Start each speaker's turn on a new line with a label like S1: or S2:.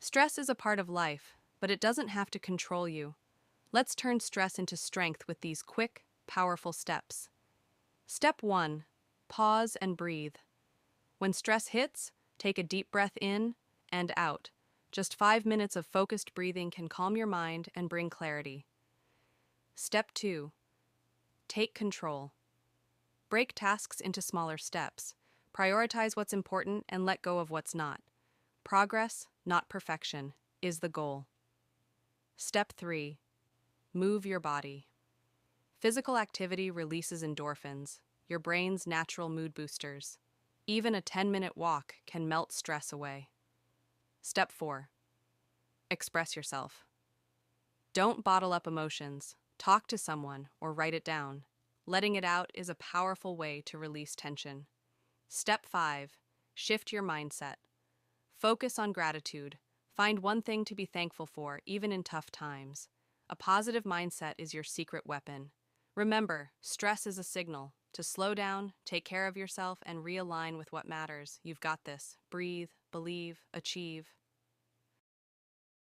S1: Stress is a part of life, but it doesn't have to control you. Let's turn stress into strength with these quick, powerful steps. Step 1. Pause and breathe. When stress hits, take a deep breath in and out. Just 5 minutes of focused breathing can calm your mind and bring clarity. Step 2. Take control. Break tasks into smaller steps. Prioritize what's important and let go of what's not. Progress, not perfection, is the goal. Step 3. Move your body. Physical activity releases endorphins, your brain's natural mood boosters. Even a 10-minute walk can melt stress away. Step 4. Express yourself. Don't bottle up emotions. Talk to someone or write it down. Letting it out is a powerful way to release tension. Step 5. Shift your mindset. Focus on gratitude. Find one thing to be thankful for, even in tough times. A positive mindset is your secret weapon. Remember, stress is a signal to slow down, take care of yourself, and realign with what matters. You've got this. Breathe, believe, achieve.